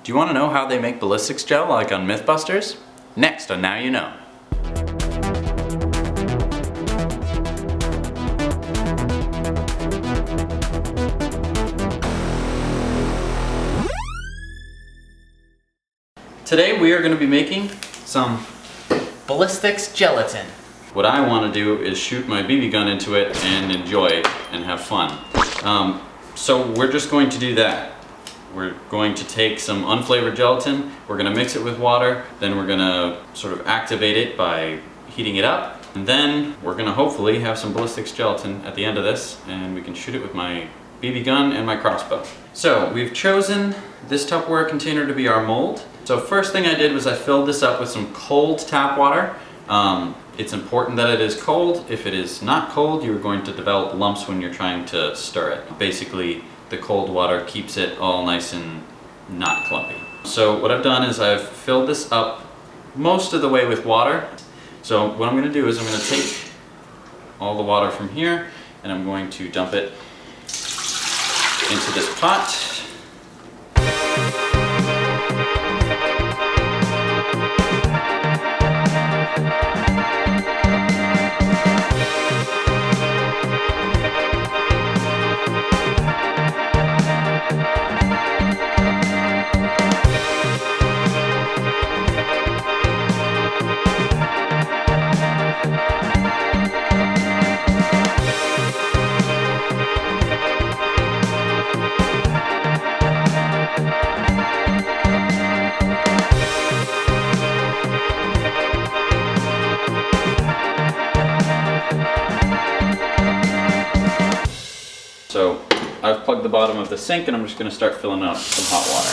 Do you want to know how they make ballistics gel like on Mythbusters? Next on Now You Know. Today we are going to be making some ballistics gelatin. What I want to do is shoot my BB gun into it and enjoy it and have fun. So we're just going to do that. We're going to take some unflavored gelatin, we're going to mix it with water, then we're going to sort of activate it by heating it up, and then we're going to hopefully have some ballistics gelatin at the end of this, and we can shoot it with my BB gun and my crossbow. So we've chosen this Tupperware container to be our mold. So first thing I did was I filled this up with some cold tap water. It's important that it is cold. If it is not cold, you're going to develop lumps when you're trying to stir it. Basically, the cold water keeps it all nice and not clumpy. So what I've done is I've filled this up most of the way with water. So what I'm going to do is I'm going to take all the water from here and I'm going to dump it into this pot. So I've plugged the bottom of the sink and I'm just going to start filling up some hot water.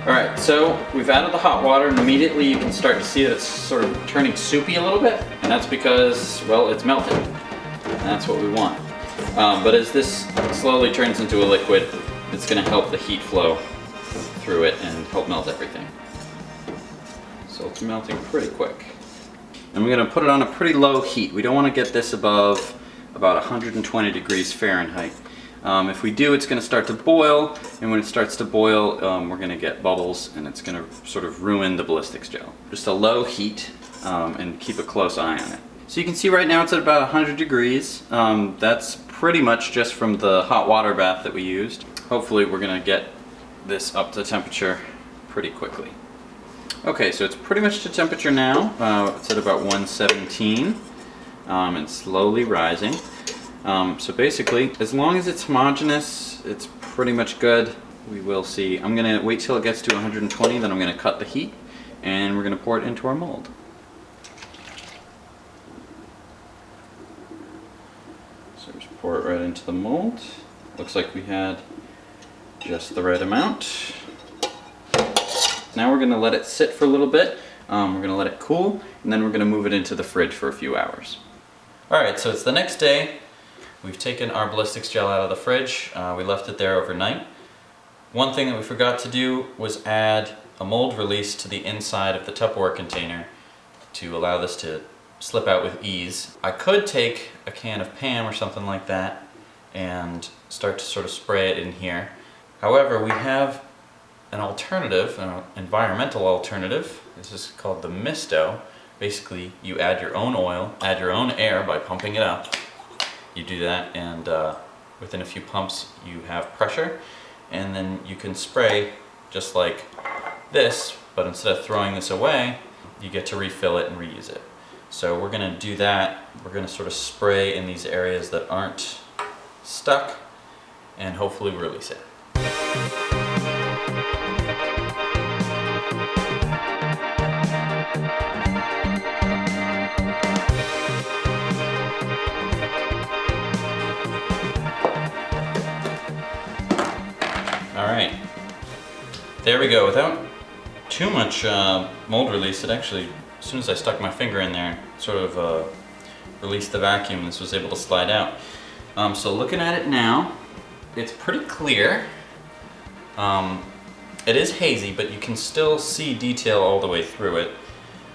Alright, so we've added the hot water and immediately you can start to see that it's sort of turning soupy a little bit, and that's because, well, it's melted. And that's what we want. But as this slowly turns into a liquid, it's going to help the heat flow through it and help melt everything. So it's melting pretty quick. And we're going to put it on a pretty low heat. We don't want to get this above about 120 degrees Fahrenheit. If we do, it's going to start to boil, and when it starts to boil, we're going to get bubbles, and it's going to sort of ruin the ballistics gel. Just a low heat, and keep a close eye on it. So you can see right now it's at about 100 degrees. That's pretty much just from the hot water bath that we used. Hopefully we're going to get this up to temperature pretty quickly. Okay, so it's pretty much to temperature now. It's at about 117 and slowly rising. So basically, as long as it's homogeneous, it's pretty much good. We will see. I'm going to wait till it gets to 120, then I'm going to cut the heat and we're going to pour it into our mold. So just pour it right into the mold. Looks like we had just the right amount. Now we're going to let it sit for a little bit. We're going to let it cool, and then we're going to move it into the fridge for a few hours. Alright, so it's the next day. We've taken our ballistics gel out of the fridge. We left it there overnight. One thing that we forgot to do was add a mold release to the inside of the Tupperware container to allow this to slip out with ease. I could take a can of Pam or something like that and start to sort of spray it in here. However, we have an alternative, an environmental alternative. This is called the Misto. Basically, you add your own oil, add your own air by pumping it up. You do that, and within a few pumps you have pressure, and then you can spray just like this, but instead of throwing this away, you get to refill it and reuse it. So we're going to do that. We're going to sort of spray in these areas that aren't stuck and hopefully release it. Alright, there we go. Without too much mold release, it actually, as soon as I stuck my finger in there, sort of released the vacuum and this was able to slide out. So looking at it now, it's pretty clear. It is hazy, but you can still see detail all the way through it.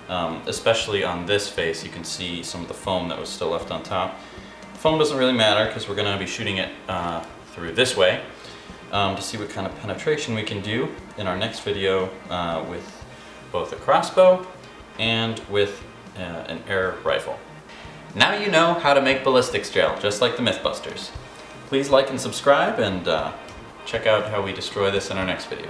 especially on this face. You can see some of the foam that was still left on top. Foam doesn't really matter because we're going to be shooting it through this way to see what kind of penetration we can do in our next video with both a crossbow and with an air rifle. Now you know how to make ballistics gel, just like the Mythbusters. Please like and subscribe, and check out how we destroy this in our next video.